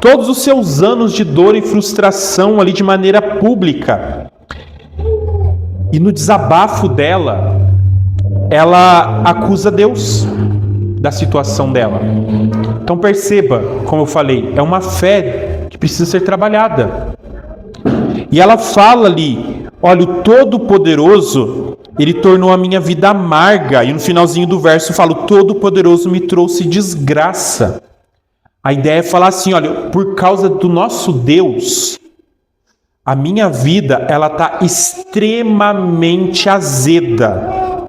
S1: todos os seus anos de dor e frustração ali de maneira pública. E no desabafo dela, ela acusa Deus da situação dela. Então perceba, como eu falei, é uma fé que precisa ser trabalhada. E ela fala ali, olha, o Todo-Poderoso, Ele tornou a minha vida amarga. E no finalzinho do verso fala, o Todo-Poderoso me trouxe desgraça. A ideia é falar assim, olha, por causa do nosso Deus, a minha vida, ela está extremamente azeda.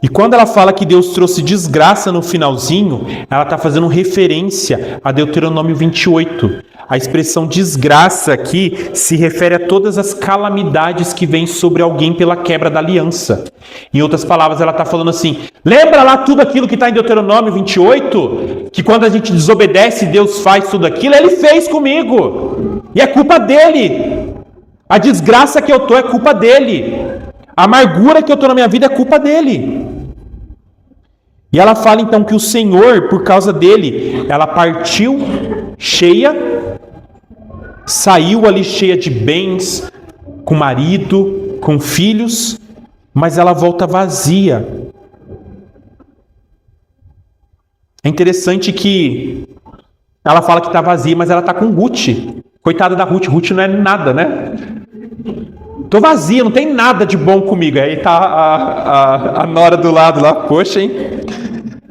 S1: E quando ela fala que Deus trouxe desgraça no finalzinho, ela está fazendo referência a Deuteronômio 28. A expressão desgraça aqui se refere a todas as calamidades que vêm sobre alguém pela quebra da aliança. Em outras palavras, ela está falando assim, lembra lá tudo aquilo que está em Deuteronômio 28? Que quando a gente desobedece, Deus faz tudo aquilo? Ele fez comigo. E é culpa dele. A desgraça que eu estou é culpa dele. A amargura que eu estou na minha vida é culpa dele. E ela fala então que o Senhor, por causa dele, ela partiu cheia, saiu ali cheia de bens, com marido, com filhos, mas ela volta vazia. É interessante que ela fala que está vazia, mas ela está com Ruth. Coitada da Ruth, Ruth não é nada, né? Tô vazia, não tem nada de bom comigo. Aí tá a nora do lado lá, poxa, hein?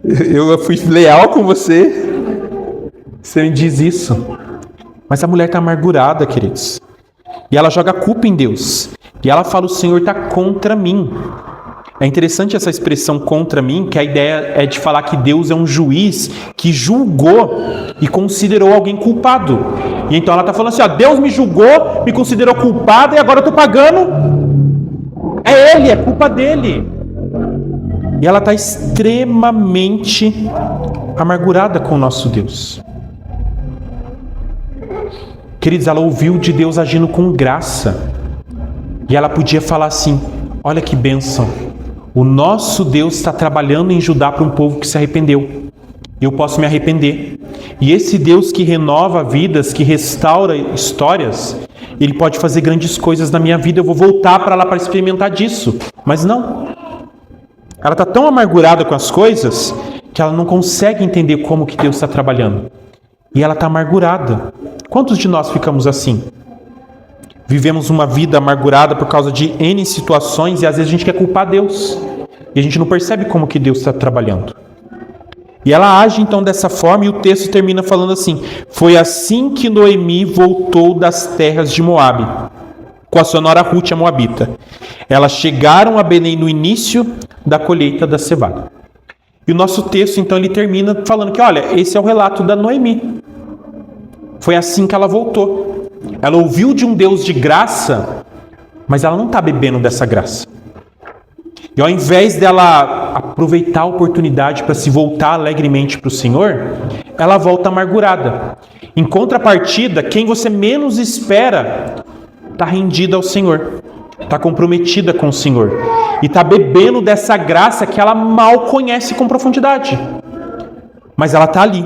S1: Eu fui leal com você. Você me diz isso. Mas a mulher está amargurada, queridos. E ela joga a culpa em Deus. E ela fala, o Senhor está contra mim. É interessante essa expressão contra mim, que a ideia é de falar que Deus é um juiz que julgou e considerou alguém culpado. E então ela está falando assim, ó, Deus me julgou, me considerou culpado e agora eu estou pagando. É Ele, é culpa dele. E ela está extremamente amargurada com o nosso Deus. Queridos, ela ouviu de Deus agindo com graça. E ela podia falar assim, olha que bênção. O nosso Deus está trabalhando em ajudar para um povo que se arrependeu. Eu posso me arrepender. E esse Deus que renova vidas, que restaura histórias, Ele pode fazer grandes coisas na minha vida. Eu vou voltar para lá para experimentar disso. Mas não. Ela está tão amargurada com as coisas que ela não consegue entender como que Deus está trabalhando. E ela está amargurada. Quantos de nós ficamos assim? Vivemos uma vida amargurada por causa de N situações e às vezes a gente quer culpar Deus. E a gente não percebe como que Deus está trabalhando. E ela age então dessa forma e o texto termina falando assim, foi assim que Noemi voltou das terras de Moabe, com a sua nora Ruth, a moabita. Elas chegaram a Belém no início da colheita da cevada. E o nosso texto então ele termina falando que olha, esse é o relato da Noemi. Foi assim que ela voltou. Ela ouviu de um Deus de graça, mas ela não está bebendo dessa graça. E ao invés dela aproveitar a oportunidade para se voltar alegremente para o Senhor, ela volta amargurada. Em contrapartida, quem você menos espera está rendida ao Senhor, está comprometida com o Senhor e está bebendo dessa graça que ela mal conhece com profundidade. Mas ela está ali.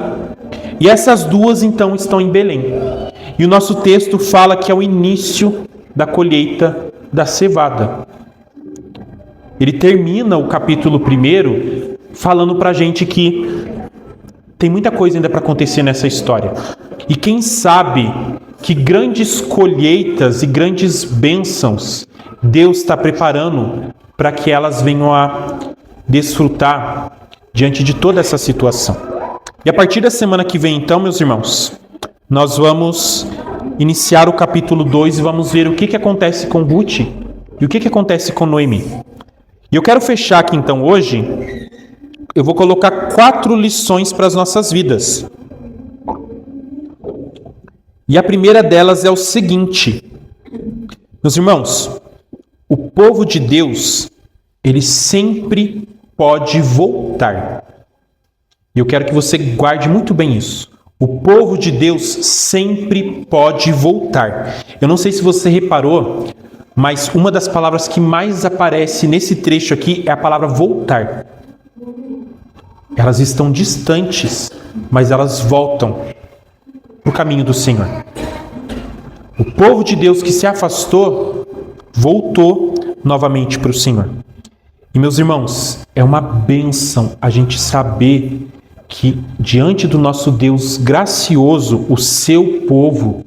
S1: E essas duas então estão em Belém. E o nosso texto fala que é o início da colheita da cevada. ele termina o capítulo 1 falando para a gente que tem muita coisa ainda para acontecer nessa história. E quem sabe que grandes colheitas e grandes bênçãos Deus está preparando para que elas venham a desfrutar diante de toda essa situação. E a partir da semana que vem, então, meus irmãos, nós vamos iniciar o capítulo 2 e vamos ver o que acontece com Ruth e o que acontece com Noemi. E eu quero fechar aqui, então, hoje, eu vou colocar 4 lições para as nossas vidas. E a primeira delas é o seguinte: meus irmãos, o povo de Deus, ele sempre pode voltar. E eu quero que você guarde muito bem isso. O povo de Deus sempre pode voltar. Eu não sei se você reparou, mas uma das palavras que mais aparece nesse trecho aqui é a palavra voltar. Elas estão distantes, mas elas voltam para o caminho do Senhor. O povo de Deus que se afastou, voltou novamente para o Senhor. E meus irmãos, é uma bênção a gente saber que diante do nosso Deus gracioso, o seu povo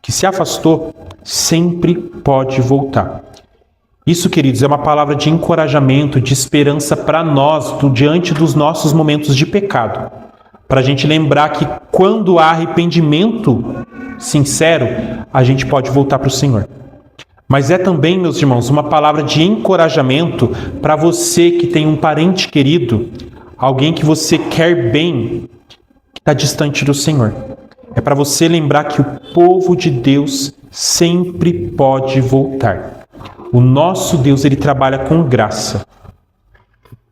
S1: que se afastou sempre pode voltar. Isso, queridos, é uma palavra de encorajamento, de esperança para nós diante dos nossos momentos de pecado. Para a gente lembrar que quando há arrependimento sincero, a gente pode voltar para o Senhor. Mas é também, meus irmãos, uma palavra de encorajamento para você que tem um parente querido, alguém que você quer bem, que está distante do Senhor. É para você lembrar que o povo de Deus sempre pode voltar. O nosso Deus, ele trabalha com graça.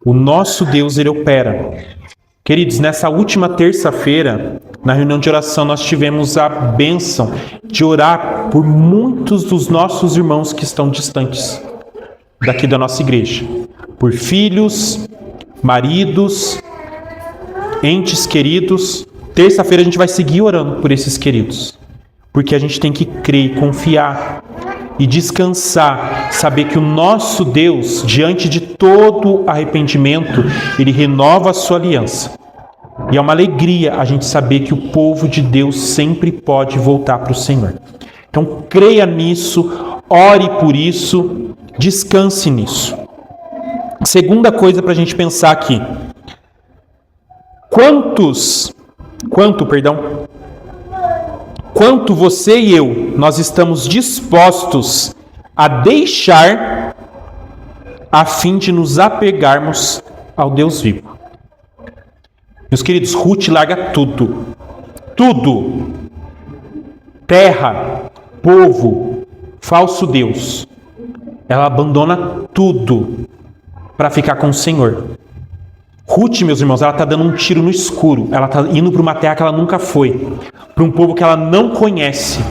S1: O nosso Deus, ele opera. Queridos, nessa última terça-feira, na reunião de oração, nós tivemos a bênção de orar por muitos dos nossos irmãos que estão distantes daqui da nossa igreja. Por filhos, maridos, entes queridos. Terça-feira a gente vai seguir orando por esses queridos. Porque a gente tem que crer e confiar e descansar, saber que o nosso Deus, diante de todo arrependimento, ele renova a sua aliança. E é uma alegria a gente saber que o povo de Deus sempre pode voltar para o Senhor. Então creia nisso, ore por isso, descanse nisso. Segunda coisa para a gente pensar aqui. Quanto você e eu, nós estamos dispostos a deixar a fim de nos apegarmos ao Deus vivo. Meus queridos, Ruth larga tudo. Tudo. Terra, povo, falso Deus. Ela abandona tudo para ficar com o Senhor. Ruth, meus irmãos, ela está dando um tiro no escuro. Ela está indo para uma terra que ela nunca foi. Para um povo que ela não conhece.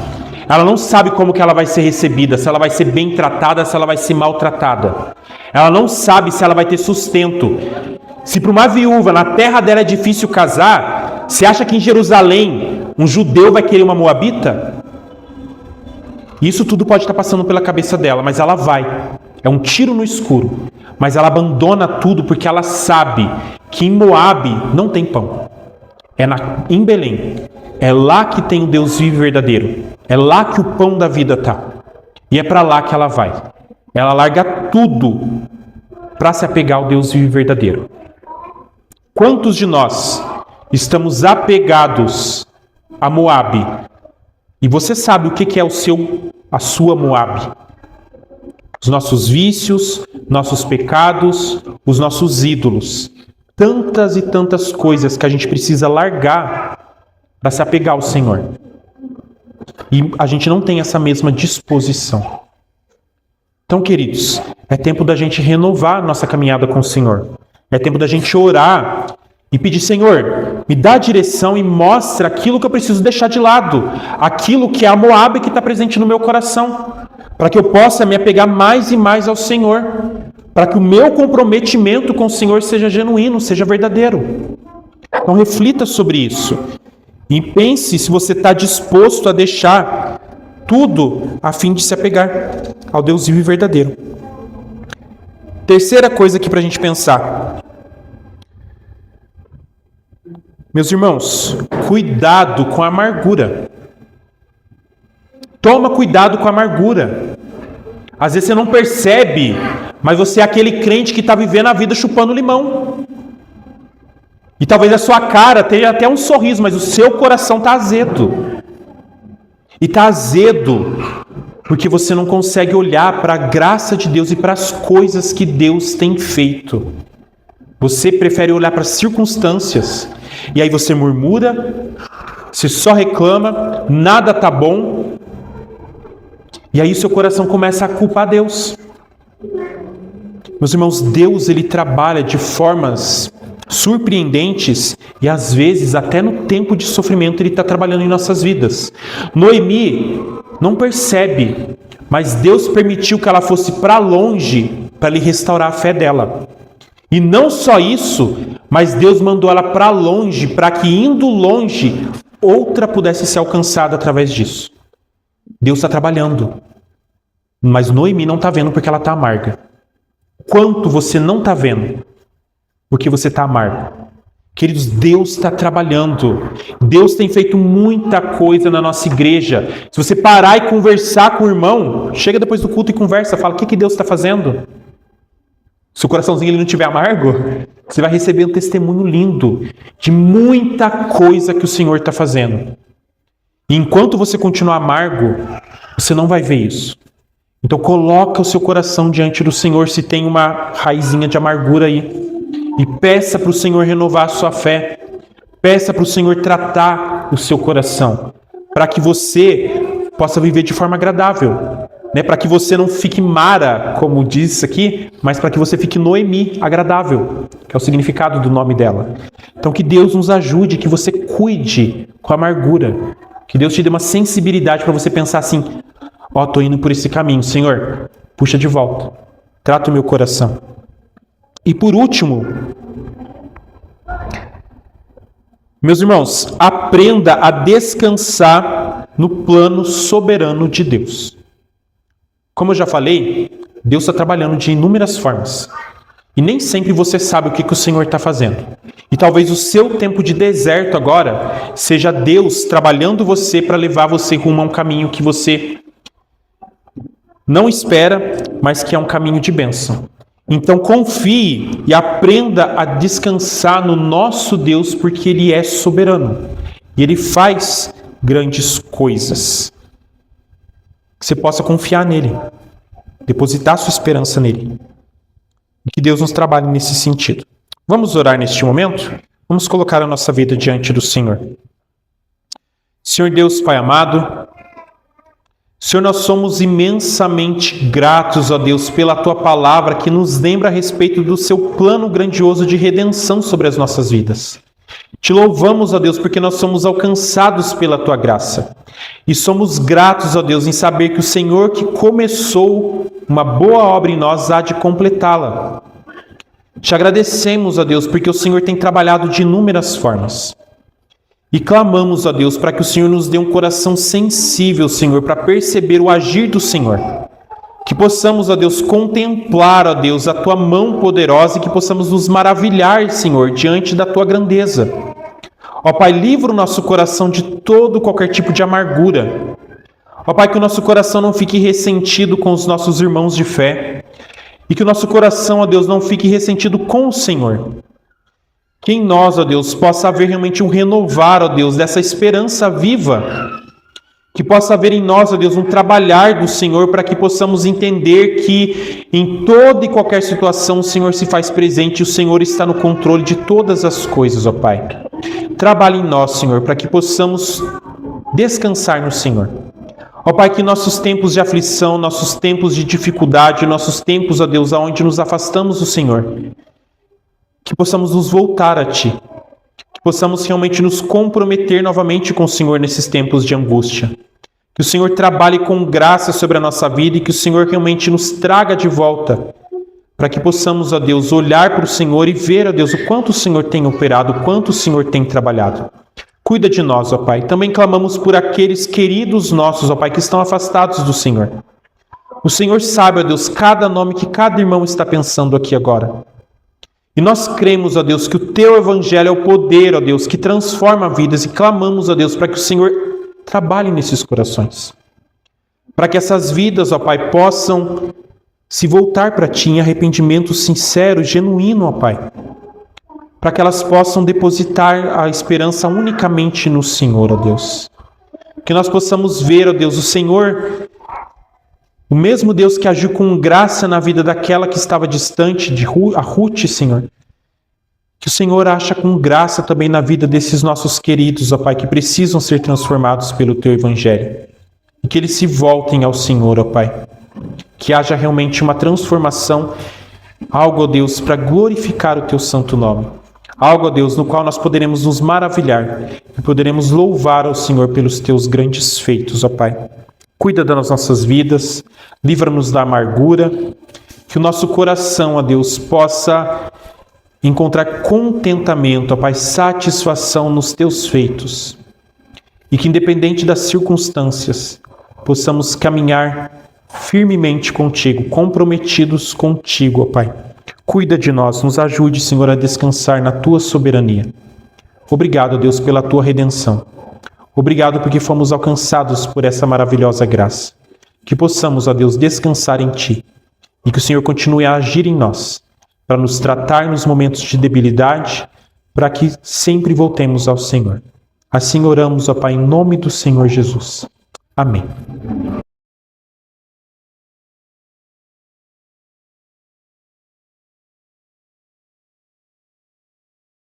S1: Ela não sabe como que ela vai ser recebida. Se ela vai ser bem tratada, se ela vai ser maltratada. Ela não sabe se ela vai ter sustento. Se para uma viúva, na terra dela é difícil casar, você acha que em Jerusalém um judeu vai querer uma moabita? Isso tudo pode estar passando pela cabeça dela, mas ela vai. É um tiro no escuro. Mas ela abandona tudo porque ela sabe que em Moabe não tem pão. Em Belém. É lá que tem o Deus vivo e verdadeiro. É lá que o pão da vida está. E é para lá que ela vai. Ela larga tudo para se apegar ao Deus vivo e verdadeiro. Quantos de nós estamos apegados a Moabe? E você sabe o que é a sua Moabe? Os nossos vícios, nossos pecados, os nossos ídolos. Tantas e tantas coisas que a gente precisa largar para se apegar ao Senhor. E a gente não tem essa mesma disposição. Então, queridos, é tempo da gente renovar nossa caminhada com o Senhor. É tempo da gente orar e pedir: Senhor, me dá a direção e mostra aquilo que eu preciso deixar de lado. Aquilo que é a Moabe que está presente no meu coração. Para que eu possa me apegar mais e mais ao Senhor. Para que o meu comprometimento com o Senhor seja genuíno, seja verdadeiro. Então reflita sobre isso. E pense se você está disposto a deixar tudo a fim de se apegar ao Deus vivo e verdadeiro. Terceira coisa aqui para a gente pensar. Meus irmãos, cuidado com a amargura. Toma cuidado com a amargura. Às vezes você não percebe, mas você é aquele crente que está vivendo a vida chupando limão. E talvez a sua cara tenha até um sorriso, mas o seu coração está azedo. E está azedo porque você não consegue olhar para a graça de Deus e para as coisas que Deus tem feito. Você prefere olhar para as circunstâncias. E aí você murmura, você só reclama, nada está bom. E aí seu coração começa a culpar Deus. Meus irmãos, Deus ele trabalha de formas surpreendentes e às vezes até no tempo de sofrimento ele está trabalhando em nossas vidas. Noemi não percebe, mas Deus permitiu que ela fosse para longe para lhe restaurar a fé dela. E não só isso, mas Deus mandou ela para longe para que indo longe outra pudesse ser alcançada através disso. Deus está trabalhando, mas Noemi não está vendo porque ela está amarga. Quanto você não está vendo porque você está amargo. Queridos, Deus está trabalhando. Deus tem feito muita coisa na nossa igreja. Se você parar e conversar com o irmão, chega depois do culto e conversa, fala, o que Deus está fazendo? Se o coraçãozinho ele não estiver amargo, você vai receber um testemunho lindo de muita coisa que o Senhor está fazendo. E enquanto você continuar amargo, você não vai ver isso. Então coloca o seu coração diante do Senhor se tem uma raizinha de amargura aí. E peça para o Senhor renovar a sua fé. Peça para o Senhor tratar o seu coração. Para que você possa viver de forma agradável. Para que você não fique Mara, como diz aqui, mas para que você fique Noemi, agradável, que é o significado do nome dela. Então que Deus nos ajude, que você cuide com a amargura. Que Deus te dê uma sensibilidade para você pensar assim, estou indo por esse caminho, Senhor, puxa de volta. Trata o meu coração. E por último, meus irmãos, aprenda a descansar no plano soberano de Deus. Como eu já falei, Deus está trabalhando de inúmeras formas. E nem sempre você sabe o que o Senhor está fazendo. E talvez o seu tempo de deserto agora seja Deus trabalhando você para levar você rumo a um caminho que você não espera, mas que é um caminho de bênção. Então confie e aprenda a descansar no nosso Deus, porque Ele é soberano. E Ele faz grandes coisas. Que você possa confiar nele, depositar sua esperança nele. E que Deus nos trabalhe nesse sentido. Vamos orar neste momento? Vamos colocar a nossa vida diante do Senhor. Senhor Deus, Pai amado, Senhor, nós somos imensamente gratos, ó Deus, pela Tua palavra que nos lembra a respeito do Seu plano grandioso de redenção sobre as nossas vidas. Te louvamos, ó Deus, porque nós somos alcançados pela Tua graça. E somos gratos, ó Deus, em saber que o Senhor que começou uma boa obra em nós há de completá-la. Te agradecemos, ó Deus, porque o Senhor tem trabalhado de inúmeras formas. E clamamos, ó Deus, para que o Senhor nos dê um coração sensível, Senhor, para perceber o agir do Senhor. Que possamos, ó Deus, contemplar, ó Deus, a Tua mão poderosa e que possamos nos maravilhar, Senhor, diante da Tua grandeza. Ó Pai, livra o nosso coração de todo qualquer tipo de amargura. Ó Pai, que o nosso coração não fique ressentido com os nossos irmãos de fé. E que o nosso coração, ó Deus, não fique ressentido com o Senhor. Que em nós, ó Deus, possa haver realmente um renovar, ó Deus, dessa esperança viva. Que possa haver em nós, ó Deus, um trabalhar do Senhor para que possamos entender que em toda e qualquer situação o Senhor se faz presente e o Senhor está no controle de todas as coisas, ó Pai. Trabalhe em nós, Senhor, para que possamos descansar no Senhor. Ó Pai, que nossos tempos de aflição, nossos tempos de dificuldade, nossos tempos, ó Deus, aonde nos afastamos do Senhor, que possamos nos voltar a Ti, que possamos realmente nos comprometer novamente com o Senhor nesses tempos de angústia. Que o Senhor trabalhe com graça sobre a nossa vida e que o Senhor realmente nos traga de volta, para que possamos, ó Deus, olhar para o Senhor e ver, ó Deus, o quanto o Senhor tem operado, o quanto o Senhor tem trabalhado. Cuida de nós, ó Pai. Também clamamos por aqueles queridos nossos, ó Pai, que estão afastados do Senhor. O Senhor sabe, ó Deus, cada nome que cada irmão está pensando aqui agora. E nós cremos, ó Deus, que o Teu Evangelho é o poder, ó Deus, que transforma vidas, e clamamos, ó Deus, para que o Senhor trabalhe nesses corações. Para que essas vidas, ó Pai, possam se voltar para Ti em arrependimento sincero, genuíno, ó Pai. Para que elas possam depositar a esperança unicamente no Senhor, ó Deus. Que nós possamos ver, ó Deus, o Senhor, o mesmo Deus que agiu com graça na vida daquela que estava distante, a Ruth, Senhor. Que o Senhor acha com graça também na vida desses nossos queridos, ó Pai, que precisam ser transformados pelo Teu Evangelho. E que eles se voltem ao Senhor, ó Pai. Que haja realmente uma transformação, algo, ó Deus, para glorificar o Teu santo nome. Algo, ó Deus, no qual nós poderemos nos maravilhar e poderemos louvar ao Senhor pelos Teus grandes feitos, ó Pai. Cuida das nossas vidas, livra-nos da amargura, que o nosso coração, ó Deus, possa encontrar contentamento, ó Pai, satisfação nos Teus feitos. E que, independente das circunstâncias, possamos caminhar firmemente contigo, comprometidos contigo, ó Pai. Cuida de nós, nos ajude, Senhor, a descansar na Tua soberania. Obrigado, Deus, pela Tua redenção. Obrigado porque fomos alcançados por essa maravilhosa graça. Que possamos, ó Deus, descansar em Ti e que o Senhor continue a agir em nós, para nos tratar nos momentos de debilidade, para que sempre voltemos ao Senhor. Assim oramos, ó Pai, em nome do Senhor Jesus. Amém.